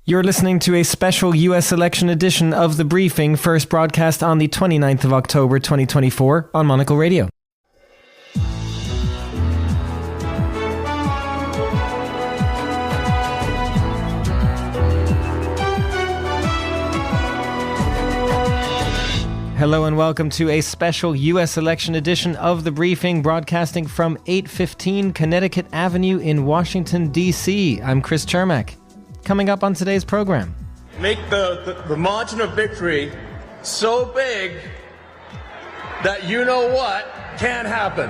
You're listening to a special US election edition of The Briefing, first broadcast on the 29th of October 2024 on Monocle Radio. Hello and welcome to a special US election edition of The Briefing, broadcasting from 815 Connecticut Avenue in Washington, D.C. I'm Chris Chermak. Coming up on today's program. Make the margin of victory so big that you know what can't happen.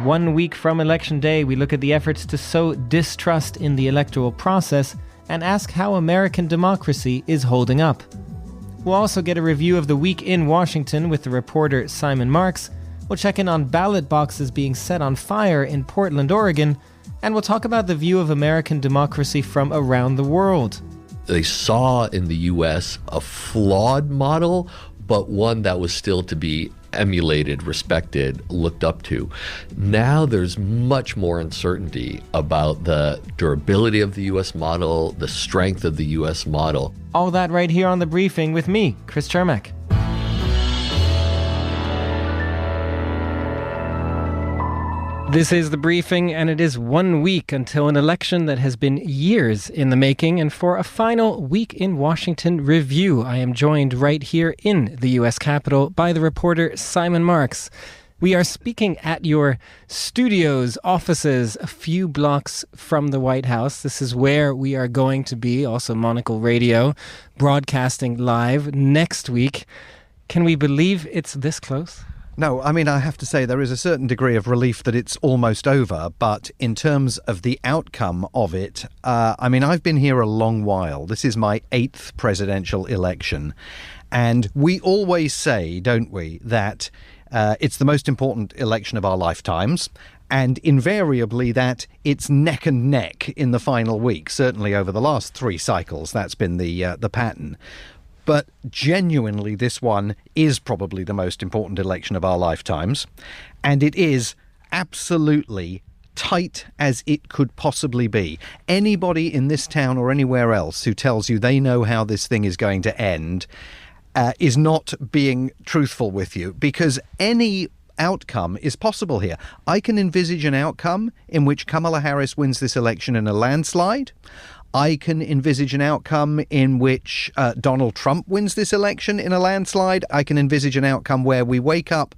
1 week from Election Day, we look at the efforts to sow distrust in the electoral process and ask how American democracy is holding up. We'll also get a review of the week in Washington with the reporter Simon Marks. We'll check in on ballot boxes being set on fire in Portland, Oregon. And we'll talk about the view of American democracy from around the world. They saw in the U.S. a flawed model, but one that was still to be emulated, respected, looked up to. Now there's much more uncertainty about the durability of the U.S. model, the strength of the U.S. model. All that right here on The Briefing with me, Chris Chermak. This is The Briefing, and it is 1 week until an election that has been years in the making. And for a final Week in Washington review, I am joined right here in the U.S. Capitol by the reporter Simon Marks. We are speaking at your studios, offices, a few blocks from the White House. This is where we are going to be, also Monocle Radio, broadcasting live next week. Can we believe it's this close? No, I mean, I have to say there is a certain degree of relief that it's almost over. But in terms of the outcome of it, I've been here a long while. This is my 8th presidential election. And we always say, don't we, that it's the most important election of our lifetimes. And invariably that it's neck and neck in the final week. Certainly over the last 3 cycles, that's been the pattern. But genuinely, this one is probably the most important election of our lifetimes. And it is absolutely tight as it could possibly be. Anybody in this town or anywhere else who tells you they know how this thing is going to end is not being truthful with you, because any outcome is possible here. I can envisage an outcome in which Kamala Harris wins this election in a landslide. I can envisage an outcome in which Donald Trump wins this election in a landslide. I can envisage an outcome where we wake up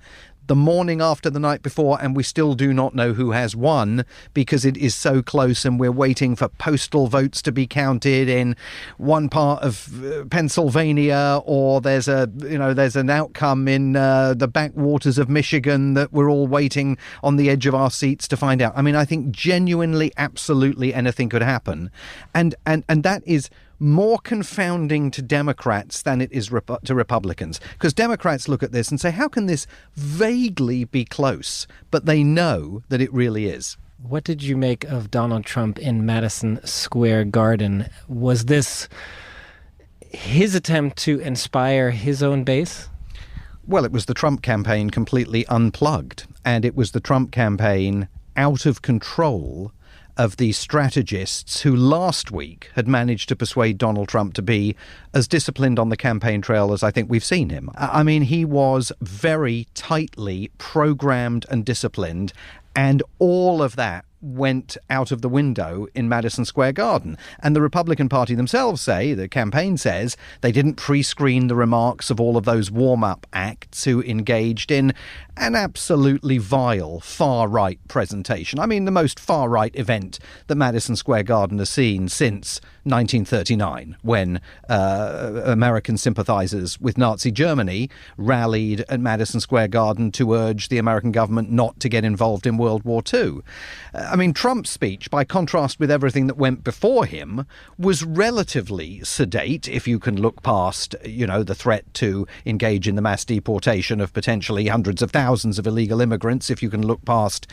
the morning after the night before and we still do not know who has won because it is so close and we're waiting for postal votes to be counted in one part of Pennsylvania, or there's an outcome in the backwaters of Michigan that we're all waiting on the edge of our seats to find out. I mean, I think genuinely, absolutely anything could happen. And that is more confounding to Democrats than it is to Republicans. Because Democrats look at this and say, how can this vaguely be close? But they know that it really is. What did you make of Donald Trump in Madison Square Garden? Was this his attempt to inspire his own base? Well, it was the Trump campaign completely unplugged. And it was the Trump campaign out of control of the strategists who last week had managed to persuade Donald Trump to be as disciplined on the campaign trail as I think we've seen him. I mean, he was very tightly programmed and disciplined, and all of that went out of the window in Madison Square Garden. And the Republican Party themselves say, the campaign says, they didn't pre-screen the remarks of all of those warm-up acts who engaged in an absolutely vile far-right presentation. I mean, the most far-right event that Madison Square Garden has seen since 1939, when American sympathizers with Nazi Germany rallied at Madison Square Garden to urge the American government not to get involved in World War II. I mean, Trump's speech, by contrast with everything that went before him, was relatively sedate, if you can look past, the threat to engage in the mass deportation of potentially hundreds of thousands of illegal immigrants, if you can look past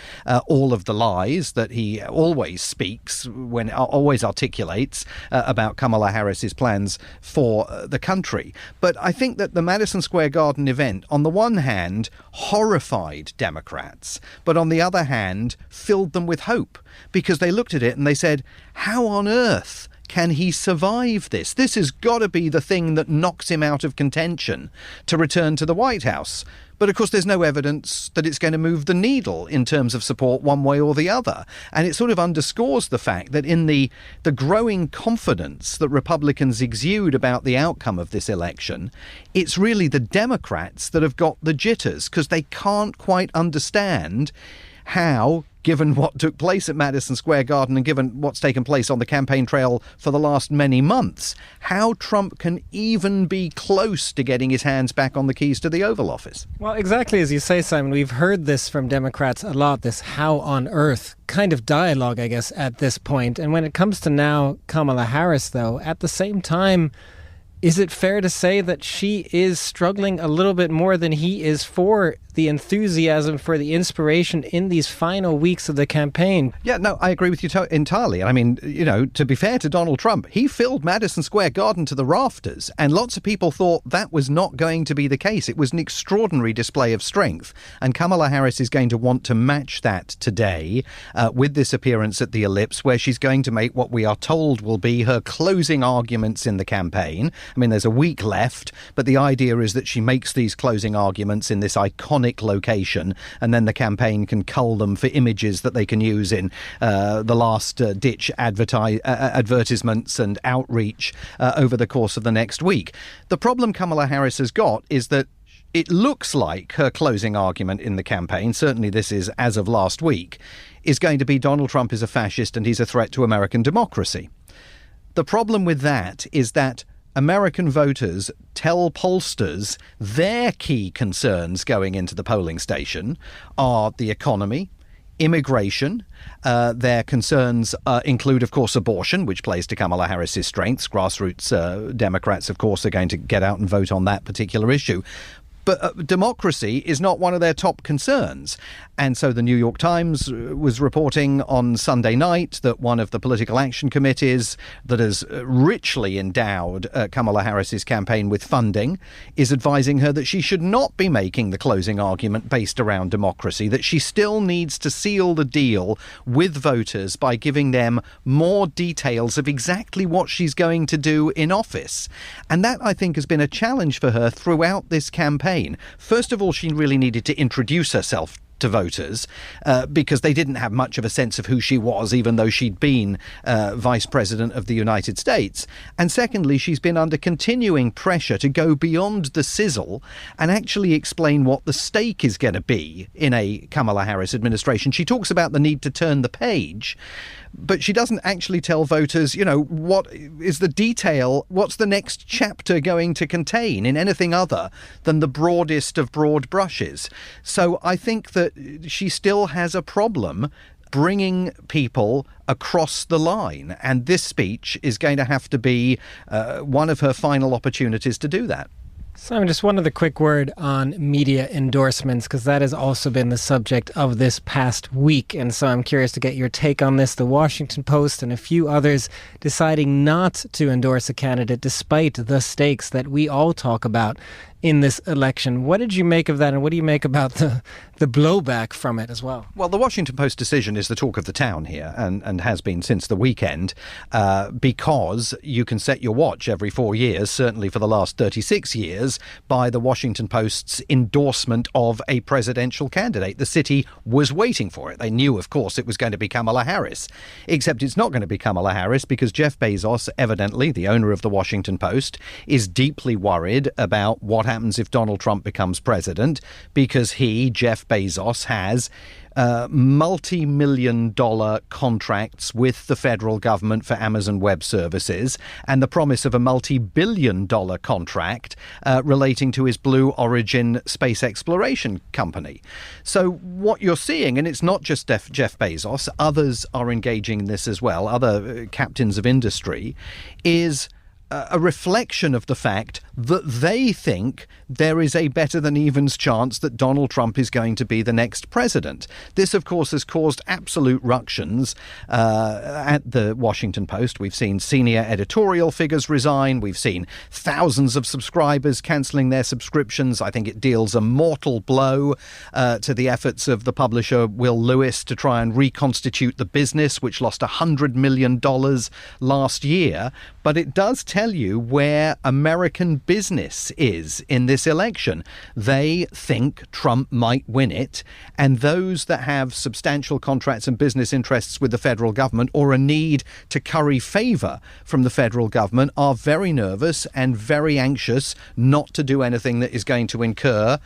all of the lies that he always speaks, always articulates about Kamala Harris's plans for the country. But I think that the Madison Square Garden event, on the one hand, horrified Democrats, but on the other hand, filled them with hope, because they looked at it and they said, how on earth can he survive this? This has got to be the thing that knocks him out of contention to return to the White House. But of course, there's no evidence that it's going to move the needle in terms of support one way or the other. And it sort of underscores the fact that in the growing confidence that Republicans exude about the outcome of this election, it's really the Democrats that have got the jitters, because they can't quite understand how, given what took place at Madison Square Garden and given what's taken place on the campaign trail for the last many months, how Trump can even be close to getting his hands back on the keys to the Oval Office. Well, exactly as you say, Simon, we've heard this from Democrats a lot, this how on earth kind of dialogue, I guess, at this point. And when it comes to now Kamala Harris, though, at the same time, is it fair to say that she is struggling a little bit more than he is for the enthusiasm, for the inspiration in these final weeks of the campaign? Yeah, no, I agree with you entirely. I mean, you know, to be fair to Donald Trump, he filled Madison Square Garden to the rafters, and lots of people thought that was not going to be the case. It was an extraordinary display of strength, and Kamala Harris is going to want to match that today with this appearance at the Ellipse, where she's going to make what we are told will be her closing arguments in the campaign. I mean, there's a week left, but the idea is that she makes these closing arguments in this iconic location, and then the campaign can cull them for images that they can use in the last-ditch advertisements and outreach over the course of the next week. The problem Kamala Harris has got is that it looks like her closing argument in the campaign, certainly this is as of last week, is going to be Donald Trump is a fascist and he's a threat to American democracy. The problem with that is that American voters tell pollsters their key concerns going into the polling station are the economy, immigration. Their concerns include, of course, abortion, which plays to Kamala Harris's strengths. Grassroots Democrats, of course, are going to get out and vote on that particular issue. But democracy is not one of their top concerns. And so the New York Times was reporting on Sunday night that one of the political action committees that has richly endowed Kamala Harris's campaign with funding is advising her that she should not be making the closing argument based around democracy, that she still needs to seal the deal with voters by giving them more details of exactly what she's going to do in office. And that, I think, has been a challenge for her throughout this campaign. First of all, she really needed to introduce herself to voters because they didn't have much of a sense of who she was, even though she'd been Vice President of the United States. And secondly, she's been under continuing pressure to go beyond the sizzle and actually explain what the stake is going to be in a Kamala Harris administration. She talks about the need to turn the page, but she doesn't actually tell voters, you know, what is the detail, what's the next chapter going to contain in anything other than the broadest of broad brushes. So I think that she still has a problem bringing people across the line, and this speech is going to have to be one of her final opportunities to do that. Simon, just one other quick word on media endorsements, because that has also been the subject of this past week. And so I'm curious to get your take on this. The Washington Post and a few others deciding not to endorse a candidate despite the stakes that we all talk about in this election. What did you make of that, and what do you make about the blowback from it as well? Well, the Washington Post decision is the talk of the town here, and has been since the weekend, because you can set your watch every 4 years, certainly for the last 36 years, by the Washington Post's endorsement of a presidential candidate. The city was waiting for it. They knew, of course, it was going to be Kamala Harris, except it's not going to be Kamala Harris because Jeff Bezos, evidently the owner of the Washington Post, is deeply worried about what happens if Donald Trump becomes president, because he, Jeff Bezos, has multi-million-dollar contracts with the federal government for Amazon Web Services and the promise of a multi-billion-dollar contract relating to his Blue Origin space exploration company. So what you're seeing, and it's not just Jeff Bezos, others are engaging in this as well, other captains of industry, is a reflection of the fact that they think there is a better than evens chance that Donald Trump is going to be the next president. This, of course, has caused absolute ructions at the Washington Post. We've seen senior editorial figures resign. We've seen thousands of subscribers cancelling their subscriptions. I think it deals a mortal blow to the efforts of the publisher Will Lewis to try and reconstitute the business, which lost $100 million last year. But it does tell you where American business is in this election. They think Trump might win it, and those that have substantial contracts and business interests with the federal government or a need to curry favour from the federal government are very nervous and very anxious not to do anything that is going to incur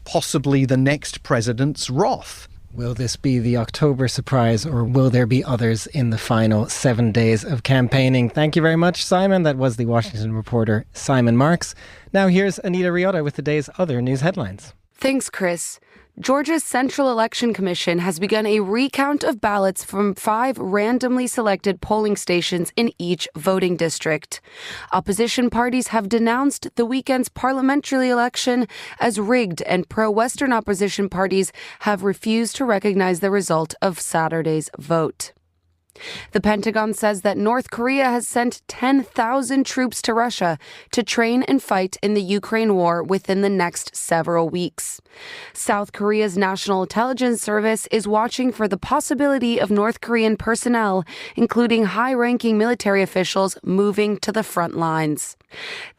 possibly the next president's wrath. Will this be the October surprise, or will there be others in the final 7 days of campaigning? Thank you very much, Simon. That was the Washington reporter, Simon Marks. Now here's Anita Riotta with the day's other news headlines. Thanks, Chris. Georgia's Central Election Commission has begun a recount of ballots from 5 randomly selected polling stations in each voting district. Opposition parties have denounced the weekend's parliamentary election as rigged, and pro-Western opposition parties have refused to recognize the result of Saturday's vote. The Pentagon says that North Korea has sent 10,000 troops to Russia to train and fight in the Ukraine war within the next several weeks. South Korea's National Intelligence Service is watching for the possibility of North Korean personnel, including high-ranking military officials, moving to the front lines.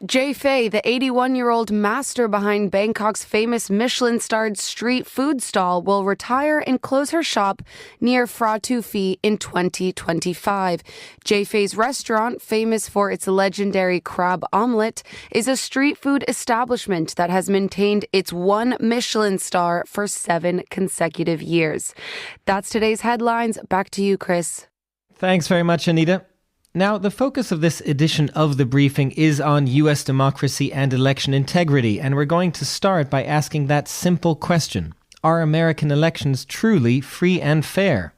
Jay Fei, the 81-year-old master behind Bangkok's famous Michelin-starred street food stall, will retire and close her shop near Phra Tu Phi in 2025. Jay Fei's restaurant, famous for its legendary crab omelet, is a street food establishment that has maintained its 1 Michelin star for 7 consecutive years. That's today's headlines. Back to you, Chris. Thanks very much, Anita. Now, the focus of this edition of The Briefing is on U.S. democracy and election integrity, and we're going to start by asking that simple question. Are American elections truly free and fair?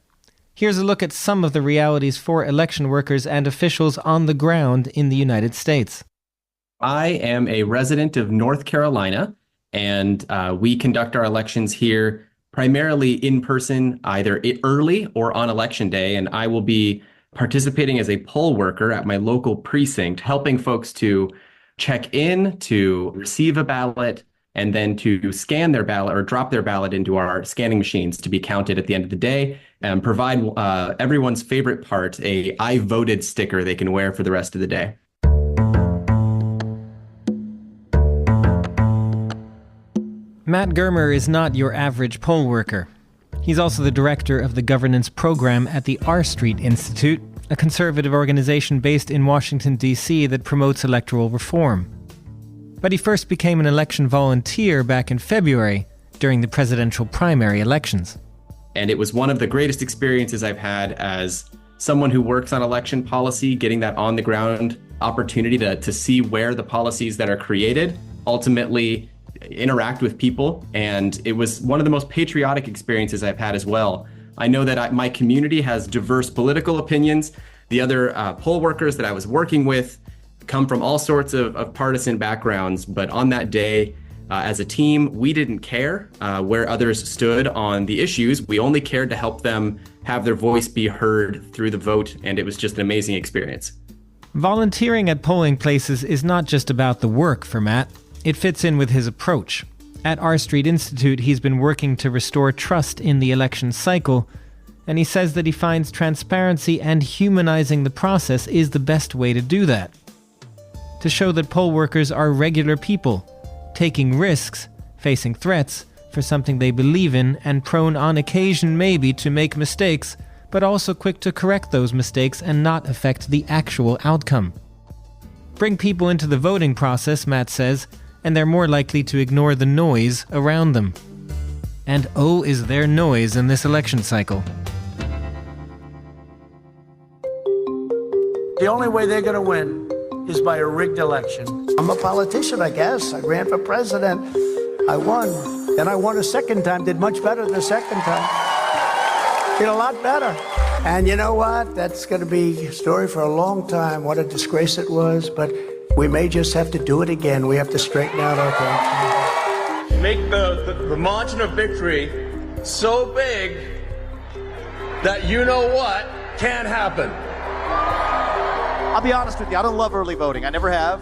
Here's a look at some of the realities for election workers and officials on the ground in the United States. I am a resident of North Carolina, and we conduct our elections here primarily in person, either early or on election day, and I will be participating as a poll worker at my local precinct, helping folks to check in, to receive a ballot, and then to scan their ballot or drop their ballot into our scanning machines to be counted at the end of the day, and provide everyone's favorite part, a I voted sticker they can wear for the rest of the day. Matt Germer is not your average poll worker. He's also the director of the governance program at the R Street Institute, a conservative organization based in Washington, D.C. that promotes electoral reform. But he first became an election volunteer back in February during the presidential primary elections. And it was one of the greatest experiences I've had as someone who works on election policy, getting that on-the-ground opportunity to see where the policies that are created ultimately interact with people. And it was one of the most patriotic experiences I've had as well. I know that my community has diverse political opinions. The other poll workers that I was working with come from all sorts of partisan backgrounds. But on that day, as a team, we didn't care where others stood on the issues. We only cared to help them have their voice be heard through the vote. And it was just an amazing experience. Volunteering at polling places is not just about the work for Matt. It fits in with his approach. At R Street Institute, he's been working to restore trust in the election cycle, and he says that he finds transparency and humanizing the process is the best way to do that. To show that poll workers are regular people, taking risks, facing threats for something they believe in, and prone on occasion maybe to make mistakes, but also quick to correct those mistakes and not affect the actual outcome. Bring people into the voting process, Matt says, and they're more likely to ignore the noise around them. And oh, is there noise in this election cycle. The only way they're going to win is by a rigged election. I'm a politician, I guess. I ran for president. I won. Then I won a second time, did much better the second time. Did a lot better. And you know what? That's going to be a story for a long time, what a disgrace it was. But We may just have to do it again. We have to straighten out our country. Make the margin of victory so big that you know what can't happen. I'll be honest with you, I don't love early voting. I never have.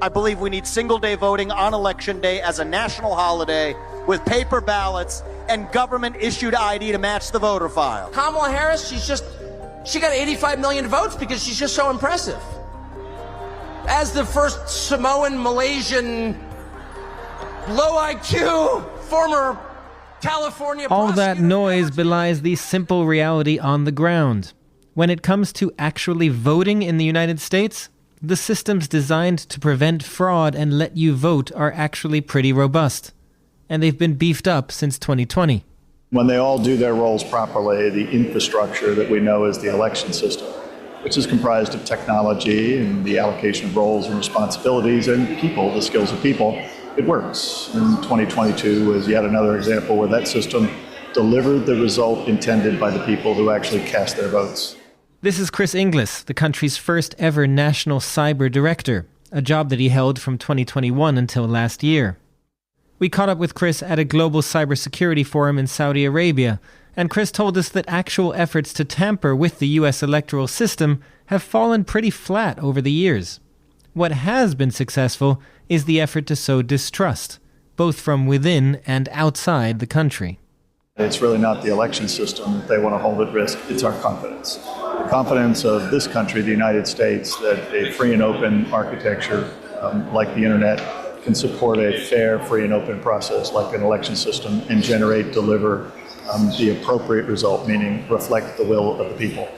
I believe we need single-day voting on Election Day as a national holiday with paper ballots and government-issued ID to match the voter file. Kamala Harris, she got 85 million votes because she's just so impressive. As the first Samoan, Malaysian, low IQ, former California All that prosecutor- noise belies the simple reality on the ground. When it comes to actually voting in the United States, the systems designed to prevent fraud and let you vote are actually pretty robust. And they've been beefed up since 2020. When they all do their roles properly, the infrastructure that we know as the election system, which is comprised of technology and the allocation of roles and responsibilities and people, the skills of people, it works. And 2022 was yet another example where that system delivered the result intended by the people who actually cast their votes. This is Chris Inglis, the country's first ever national cyber director, a job that he held from 2021 until last year. We caught up with Chris at a global cybersecurity forum in Saudi Arabia, and Chris told us that actual efforts to tamper with the US electoral system have fallen pretty flat over the years. What has been successful is the effort to sow distrust, both from within and outside the country. It's really not the election system that they want to hold at risk, it's our confidence. The confidence of this country, the United States, that a free and open architecture like the internet can support a fair, free and open process like an election system and deliver the appropriate result, meaning reflect the will of the people.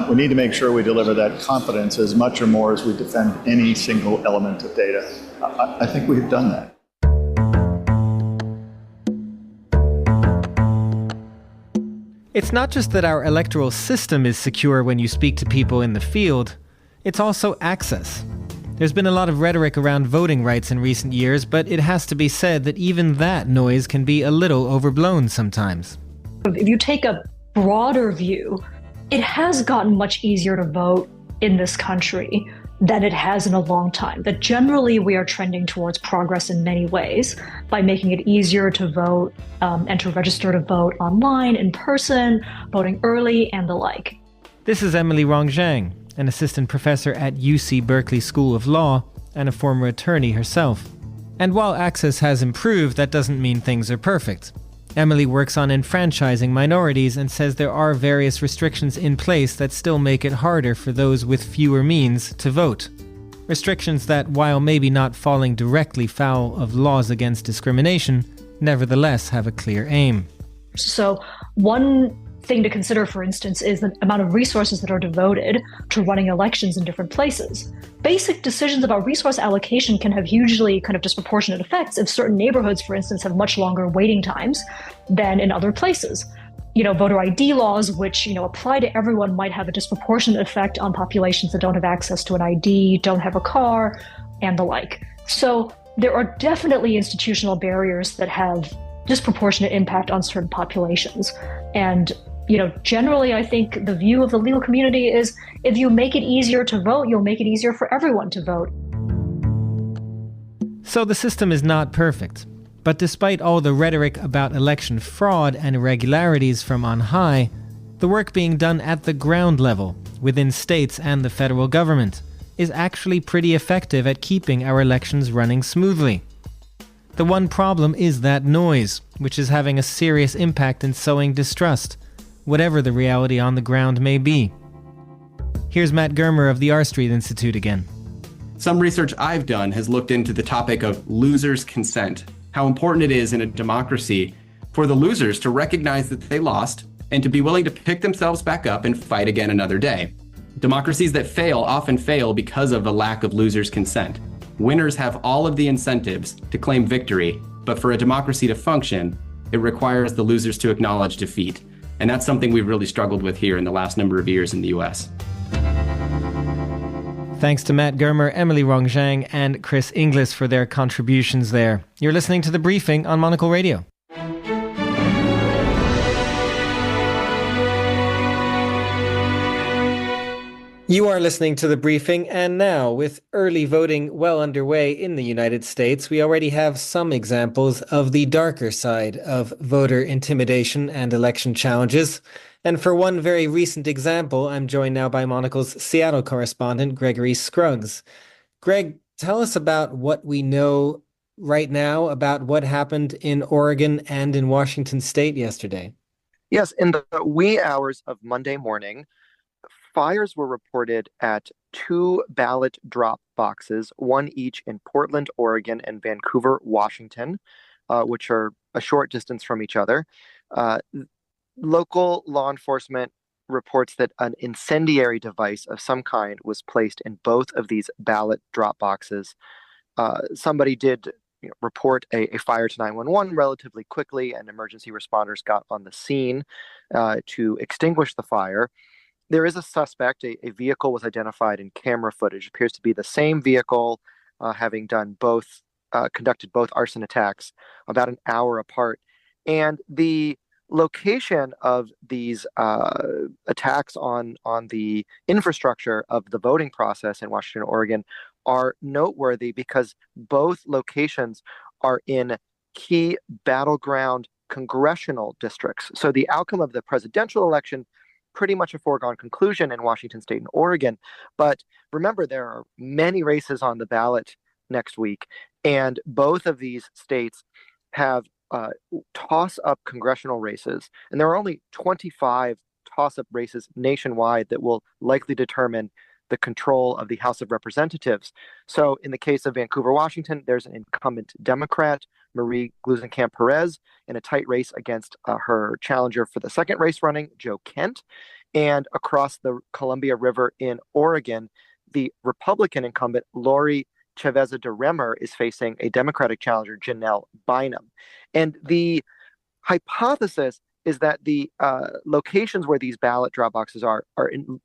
We need to make sure we deliver that confidence as much or more as we defend any single element of data. I think we've done that. It's not just that our electoral system is secure when you speak to people in the field, it's also access. There's been a lot of rhetoric around voting rights in recent years, but it has to be said that even that noise can be a little overblown sometimes. If you take a broader view, it has gotten much easier to vote in this country than it has in a long time. That generally we are trending towards progress in many ways by making it easier to vote and to register to vote online, in person, voting early, and the like. This is Emily Rong Zhang, an assistant professor at UC Berkeley School of Law and a former attorney herself. And while access has improved, that doesn't mean things are perfect. Emily works on enfranchising minorities and says there are various restrictions in place that still make it harder for those with fewer means to vote. Restrictions that, while maybe not falling directly foul of laws against discrimination, nevertheless have a clear aim. So one thing to consider, for instance, is the amount of resources that are devoted to running elections in different places. Basic decisions about resource allocation can have hugely kind of disproportionate effects if certain neighborhoods, for instance, have much longer waiting times than in other places. Voter ID laws, which, apply to everyone, might have a disproportionate effect on populations that don't have access to an ID, don't have a car, and the like. So there are definitely institutional barriers that have disproportionate impact on certain populations. And generally, I think the view of the legal community is if you make it easier to vote, you'll make it easier for everyone to vote. So the system is not perfect. But despite all the rhetoric about election fraud and irregularities from on high, the work being done at the ground level, within states and the federal government, is actually pretty effective at keeping our elections running smoothly. The one problem is that noise, which is having a serious impact in sowing distrust, whatever the reality on the ground may be. Here's Matt Germer of the R Street Institute again. Some research I've done has looked into the topic of losers' consent, how important it is in a democracy for the losers to recognize that they lost and to be willing to pick themselves back up and fight again another day. Democracies that fail often fail because of a lack of losers' consent. Winners have all of the incentives to claim victory, but for a democracy to function, it requires the losers to acknowledge defeat. And that's something we've really struggled with here in the last number of years in the US. Thanks to Matt Germer, Emily Rong Zhang, and Chris Inglis for their contributions there. You're listening to The Briefing on Monocle Radio. You are listening to The Briefing, and now, with early voting well underway in the United States, we already have some examples of the darker side of voter intimidation and election challenges. And for one very recent example, I'm joined now by Monocle's Seattle correspondent, Gregory Scruggs. Greg, tell us about what we know right now about what happened in Oregon and in Washington State yesterday. Yes, in the wee hours of Monday morning, fires were reported at two ballot drop boxes, one each in Portland, Oregon, and Vancouver, Washington, which are a short distance from each other. Local law enforcement reports that an incendiary device of some kind was placed in both of these ballot drop boxes. Somebody did report a fire to 911 relatively quickly, and emergency responders got on the scene to extinguish the fire. There is a suspect. A vehicle was identified in camera footage. It appears to be the same vehicle, having conducted both arson attacks about an hour apart. And the location of these attacks on the infrastructure of the voting process in Washington, Oregon, are noteworthy because both locations are in key battleground congressional districts. So the outcome of the presidential election, pretty much a foregone conclusion in Washington State and Oregon. But remember, there are many races on the ballot next week, and both of these states have toss-up congressional races, and there are only 25 toss-up races nationwide that will likely determine the control of the House of Representatives. So in the case of Vancouver, Washington, there's an incumbent Democrat, Marie Gluesenkamp-Perez, in a tight race against her challenger for the second race running, Joe Kent. And across the Columbia River in Oregon, the Republican incumbent, Lori Chaveza de Remer, is facing a Democratic challenger, Janelle Bynum. And the hypothesis is that the locations where these ballot drop boxes are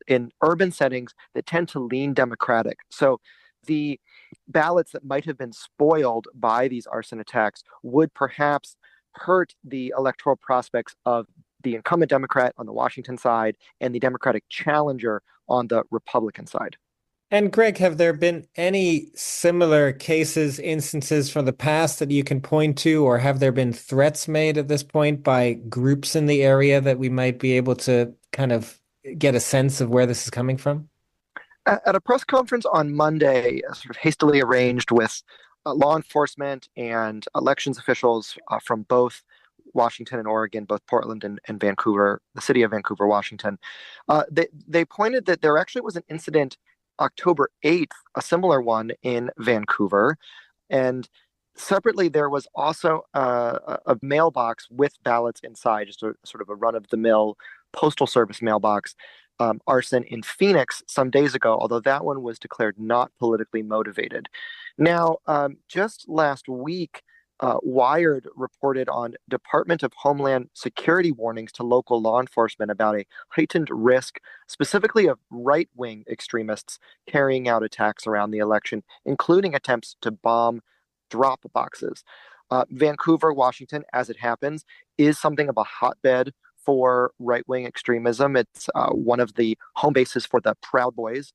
in urban settings that tend to lean Democratic. So the ballots that might have been spoiled by these arson attacks would perhaps hurt the electoral prospects of the incumbent Democrat on the Washington side and the Democratic challenger on the Republican side. And Greg, have there been any similar cases, instances from the past that you can point to, or have there been threats made at this point by groups in the area that we might be able to kind of get a sense of where this is coming from? At a press conference on Monday, sort of hastily arranged with law enforcement and elections officials from both Washington and Oregon, both Portland and Vancouver, the city of Vancouver, Washington, they pointed that there actually was an incident October 8th, a similar one in Vancouver. And separately, there was also a mailbox with ballots inside, just a sort of a run-of-the-mill postal service mailbox arson in Phoenix some days ago, although that one was declared not politically motivated. Now, just last week, Wired reported on Department of Homeland Security warnings to local law enforcement about a heightened risk, specifically of right-wing extremists carrying out attacks around the election, including attempts to bomb drop boxes. Vancouver, Washington, as it happens, is something of a hotbed for right-wing extremism. It's one of the home bases for the Proud Boys,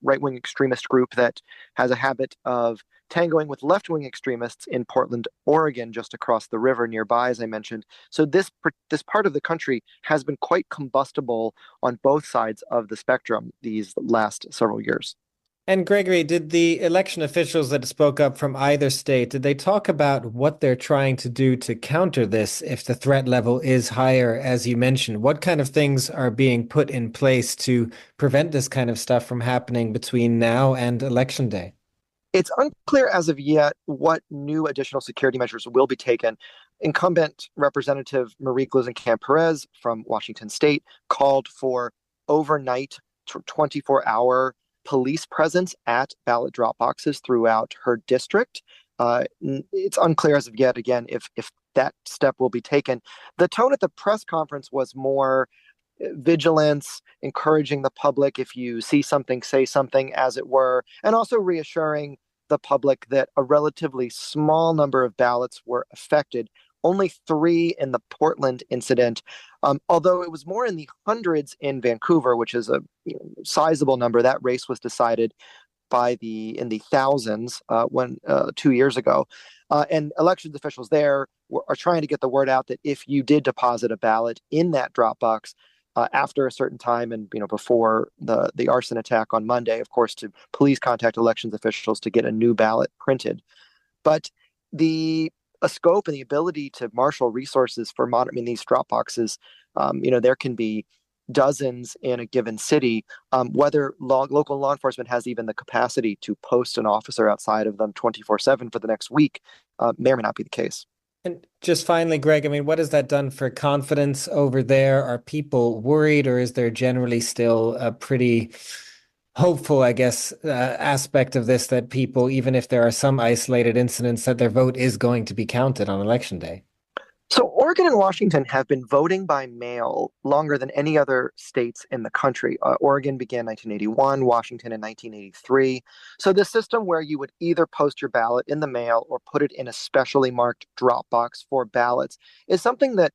right-wing extremist group that has a habit of tangoing with left-wing extremists in Portland, Oregon, just across the river nearby, as I mentioned. So this part of the country has been quite combustible on both sides of the spectrum these last several years. And Gregory, did the election officials that spoke up from either state, did they talk about what they're trying to do to counter this if the threat level is higher, as you mentioned? What kind of things are being put in place to prevent this kind of stuff from happening between now and Election Day? It's unclear as of yet what new additional security measures will be taken. Incumbent Representative Marie Gluesenkamp-Perez from Washington State called for overnight 24-hour police presence at ballot drop boxes throughout her district. It's unclear as of yet, again, if that step will be taken. The tone at the press conference was more vigilance, encouraging the public, if you see something, say something, as it were, and also reassuring the public that a relatively small number of ballots were affected, only 3 in the Portland incident, although it was more in the hundreds in Vancouver, which is a sizable number. That race was decided in the thousands 2 years ago. And elections officials there are trying to get the word out that if you did deposit a ballot in that drop box after a certain time and before the arson attack on Monday, of course, to please contact elections officials to get a new ballot printed. But the scope and the ability to marshal resources for monitoring these drop boxes, there can be dozens in a given city. Whether local law enforcement has even the capacity to post an officer outside of them 24/7 for the next week may or may not be the case. And just finally, Greg, what has that done for confidence over there? Are people worried, or is there generally still a pretty hopeful, aspect of this, that people, even if there are some isolated incidents, that their vote is going to be counted on Election Day? So Oregon and Washington have been voting by mail longer than any other states in the country. Oregon began in 1981, Washington in 1983. So the system where you would either post your ballot in the mail or put it in a specially marked drop box for ballots is something that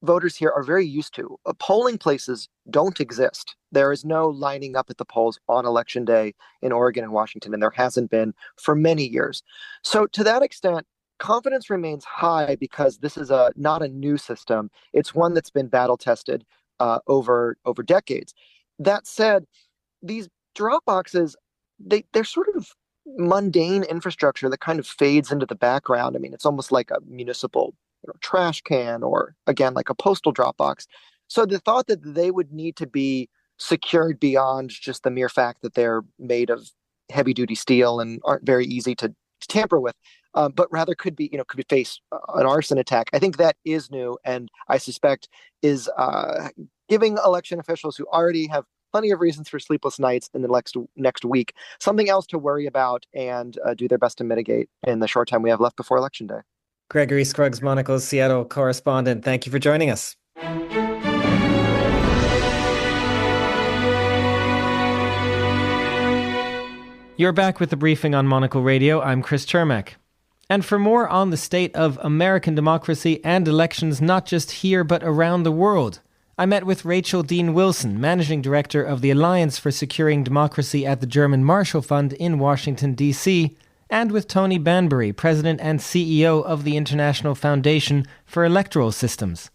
voters here are very used to. Polling places don't exist. There is no lining up at the polls on Election Day in Oregon and Washington, and there hasn't been for many years. So to that extent, confidence remains high because this is not a new system. It's one that's been battle tested over decades. That said, these drop boxes, they're sort of mundane infrastructure that kind of fades into the background. It's almost like a municipal trash can, or again, like a postal drop box. So the thought that they would need to be secured beyond just the mere fact that they're made of heavy duty steel and aren't very easy to tamper with, but rather could face an arson attack. I think that is new, and I suspect is giving election officials who already have plenty of reasons for sleepless nights in the next week something else to worry about and do their best to mitigate in the short time we have left before Election Day. Gregory Scruggs, Monocle's Seattle correspondent, thank you for joining us. You're back with the briefing on Monocle Radio. I'm Chris Chermak. And for more on the state of American democracy and elections, not just here but around the world, I met with Rachel Dean Wilson, Managing Director of the Alliance for Securing Democracy at the German Marshall Fund in Washington, D.C., and with Tony Banbury, President and CEO of the International Foundation for Electoral Systems.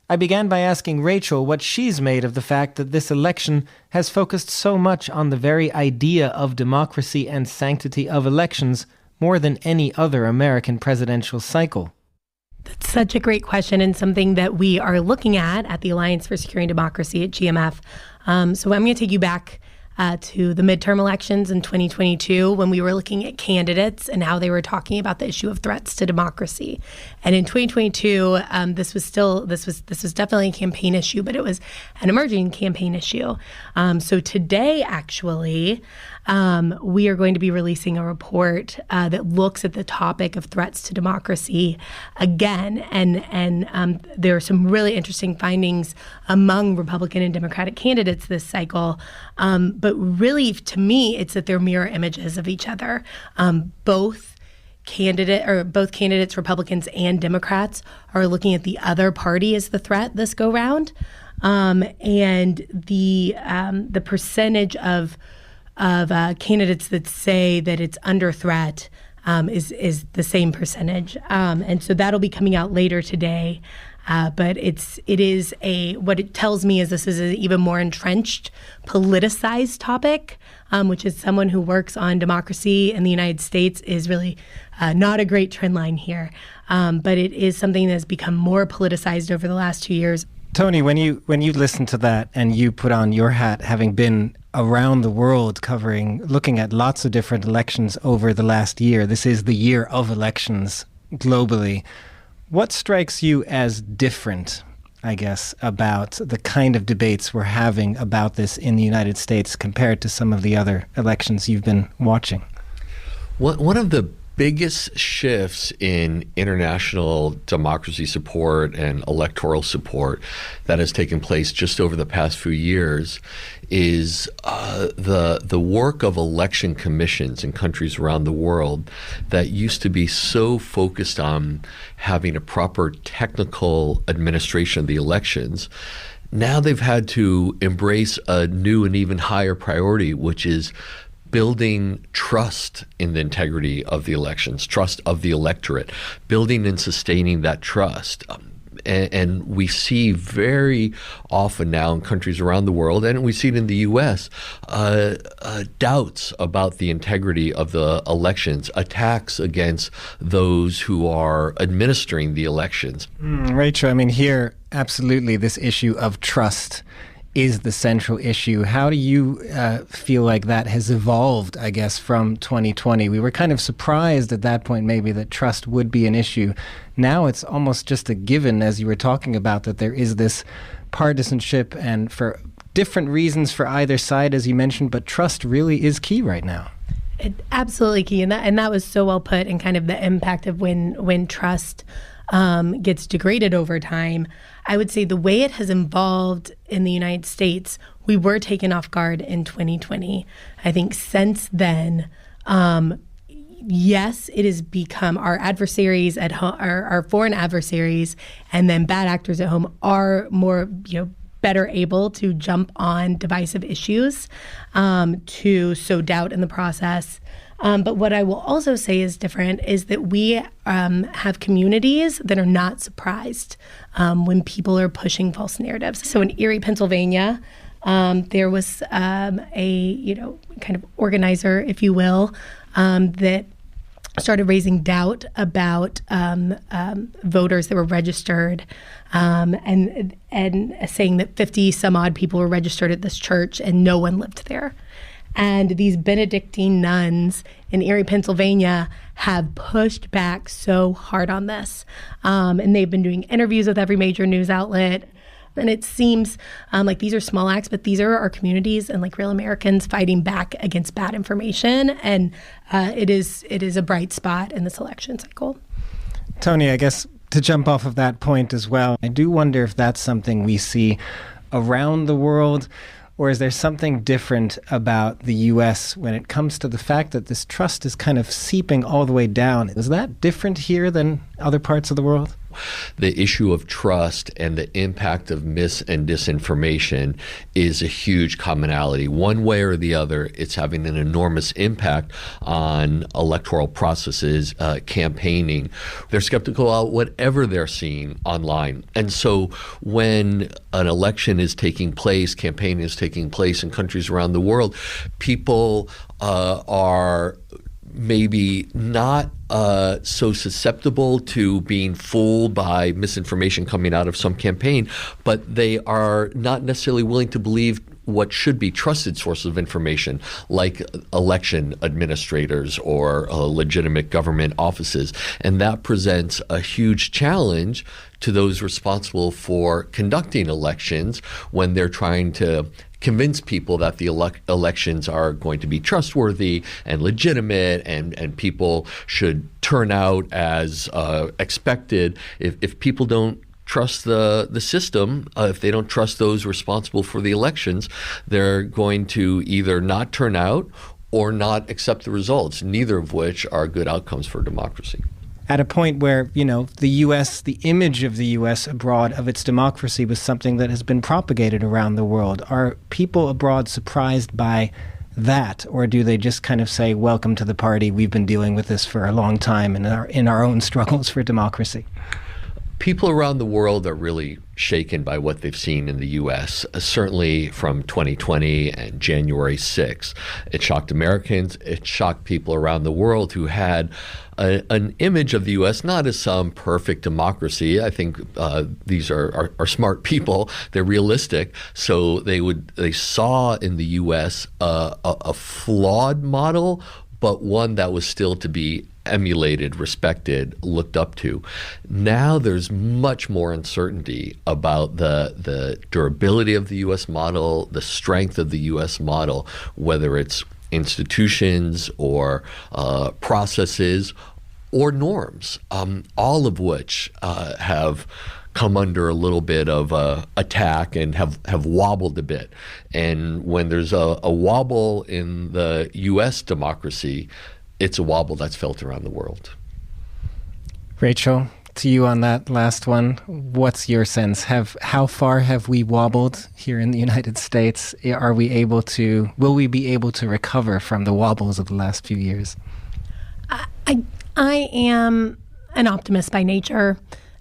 I began by asking Rachel what she's made of the fact that this election has focused so much on the very idea of democracy and sanctity of elections more than any other American presidential cycle. That's such a great question, and something that we are looking at the Alliance for Securing Democracy at GMF. So I'm going to take you back to the midterm elections in 2022, when we were looking at candidates and how they were talking about the issue of threats to democracy. And in 2022, this was definitely a campaign issue, but it was an emerging campaign issue. So today, actually, we are going to be releasing a report that looks at the topic of threats to democracy again. And there are some really interesting findings among Republican and Democratic candidates this cycle. But really, to me, it's that they're mirror images of each other. Both candidates, Republicans and Democrats, are looking at the other party as the threat this go round. And the percentage of candidates that say that it's under threat is the same percentage. And so that'll be coming out later today. But what it tells me is this is an even more entrenched, politicized topic, which is someone who works on democracy in the United States is really not a great trend line here. But it is something that has become more politicized over the last 2 years. Tony, when you listen to that and you put on your hat, having been around the world looking at lots of different elections over the last year, this is the year of elections globally. What strikes you as different, I guess, about the kind of debates we're having about this in the United States compared to some of the other elections you've been watching? One of the biggest shifts in international democracy support and electoral support that has taken place just over the past few years is the work of election commissions in countries around the world that used to be so focused on having a proper technical administration of the elections. Now they've had to embrace a new and even higher priority, which is building trust in the integrity of the elections, trust of the electorate, building and sustaining that trust. And we see very often now in countries around the world, and we see it in the U.S., doubts about the integrity of the elections, attacks against those who are administering the elections. Rachel, I mean, here, absolutely, this issue of trust is the central issue. How do you feel like that has evolved, I guess, from 2020? We were kind of surprised at that point maybe that trust would be an issue. Now it's almost just a given, as you were talking about, that there is this partisanship and for different reasons for either side, as you mentioned, but trust really is key right now. Absolutely key. And that was so well put, and kind of the impact of when trust gets degraded over time. I would say the way it has evolved in the United States, we were taken off guard in 2020. I think since then, yes, it has become our adversaries at home, our foreign adversaries, and then bad actors at home are more, better able to jump on divisive issues to sow doubt in the process. But what I will also say is different is that we have communities that are not surprised when people are pushing false narratives. So in Erie, Pennsylvania, there was a kind of organizer, if you will, that started raising doubt about voters that were registered, and saying that 50 some odd people were registered at this church and no one lived there. And these Benedictine nuns in Erie, Pennsylvania have pushed back so hard on this. And they've been doing interviews with every major news outlet. And it seems like these are small acts, but these are our communities and like real Americans fighting back against bad information. And it is a bright spot in this election cycle. Tony, I guess to jump off of that point as well, I do wonder if that's something we see around the world. Or is there something different about the U.S. when it comes to the fact that this trust is kind of seeping all the way down? Is that different here than other parts of the world? The issue of trust and the impact of mis and disinformation is a huge commonality. One way or the other, it's having an enormous impact on electoral processes, campaigning. They're skeptical about whatever they're seeing online. And so when an election is taking place, campaigning is taking place in countries around the world, people are maybe not so susceptible to being fooled by misinformation coming out of some campaign, but they are not necessarily willing to believe what should be trusted sources of information, like election administrators or legitimate government offices. And that presents a huge challenge to those responsible for conducting elections when they're trying to convince people that the elections are going to be trustworthy and legitimate, and people should turn out as expected. If people don't trust the system, if they don't trust those responsible for the elections, they're going to either not turn out or not accept the results, neither of which are good outcomes for democracy. At a point where, the U.S., the image of the U.S. abroad of its democracy was something that has been propagated around the world. Are people abroad surprised by that, or do they just kind of say, welcome to the party, we've been dealing with this for a long time in our own struggles for democracy? People around the world are really shaken by what they've seen in the U.S., certainly from 2020 and January 6th. It shocked Americans. It shocked people around the world who had an image of the U.S. not as some perfect democracy. I think these are smart people. They're realistic. So they saw in the U.S. a flawed model, but one that was still to be emulated, respected, looked up to. Now there's much more uncertainty about the durability of the U.S. model, the strength of the U.S. model, whether it's institutions or processes or norms, all of which have come under a little bit of attack and have wobbled a bit. And when there's a wobble in the U.S. democracy, it's a wobble that's felt around the world. Rachel, to you on that last one, what's your sense? How far have we wobbled here in the United States? Will we be able to recover from the wobbles of the last few years? I am an optimist by nature.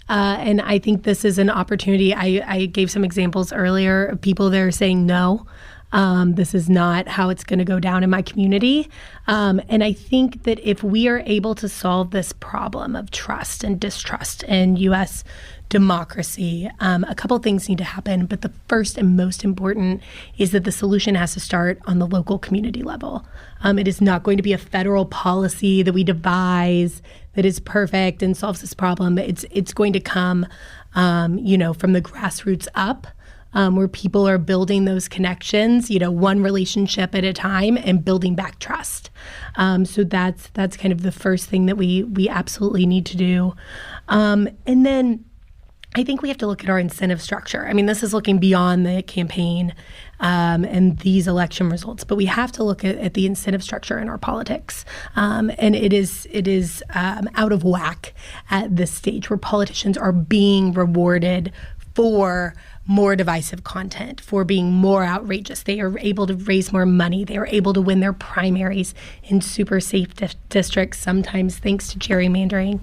And I think this is an opportunity. I gave some examples earlier of people that are saying, no, this is not how it's going to go down in my community. And I think that if we are able to solve this problem of trust and distrust in U.S. democracy, a couple things need to happen. But the first and most important is that the solution has to start on the local community level. It is not going to be a federal policy that we devise that is perfect and solves this problem. It's going to come, from the grassroots up, where people are building those connections, one relationship at a time and building back trust. So that's kind of the first thing that we absolutely need to do. And then I think we have to look at our incentive structure. I mean, this is looking beyond the campaign and these election results, but we have to look at the incentive structure in our politics. And it is out of whack at this stage where politicians are being rewarded for more divisive content, for being more outrageous. They are able to raise more money. They are able to win their primaries in super safe districts, sometimes thanks to gerrymandering.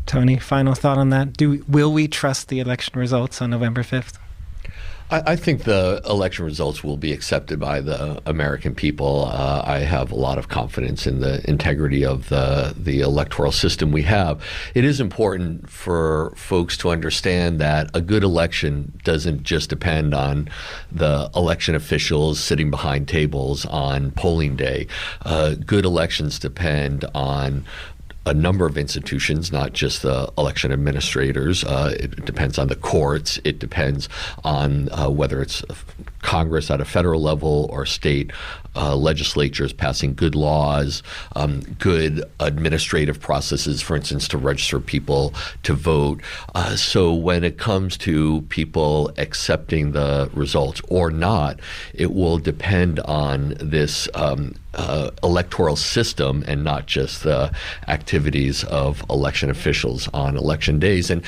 Tony, final thought on that. Will we trust the election results on November 5th? I think the election results will be accepted by the American people. I have a lot of confidence in the integrity of the electoral system we have. It is important for folks to understand that a good election doesn't just depend on the election officials sitting behind tables on polling day. Good elections depend on a number of institutions, not just the election administrators. It depends on the courts. It depends on whether it's Congress at a federal level or state legislatures passing good laws, good administrative processes, for instance, to register people to vote. So when it comes to people accepting the results or not, it will depend on this electoral system and not just the activities of election officials on election days. And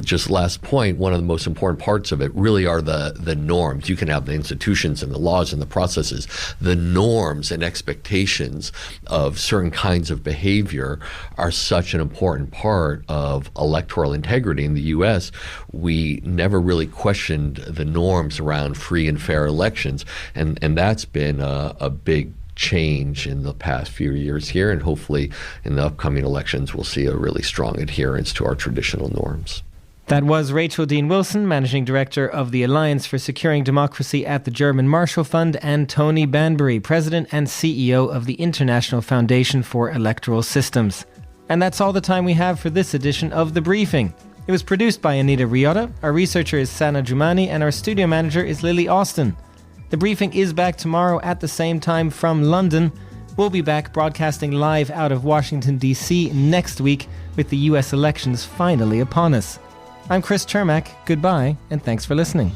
just last point, one of the most important parts of it really are the norms. You can have the institutions and the laws and the processes. The norms and expectations of certain kinds of behavior are such an important part of electoral integrity in the U.S. We never really questioned the norms around free and fair elections, and that's been a big change in the past few years here, and hopefully in the upcoming elections we'll see a really strong adherence to our traditional norms. That was Rachel Dean Wilson, Managing Director of the Alliance for Securing Democracy at the German Marshall Fund, and Tony Banbury, President and CEO of the International Foundation for Electoral Systems. And that's all the time we have for this edition of The Briefing. It was produced by Anita Riotta, our researcher is Sana Jumani, and our studio manager is Lily Austin. The Briefing is back tomorrow at the same time from London. We'll be back broadcasting live out of Washington, D.C. next week with the U.S. elections finally upon us. I'm Chris Chermak. Goodbye, and thanks for listening.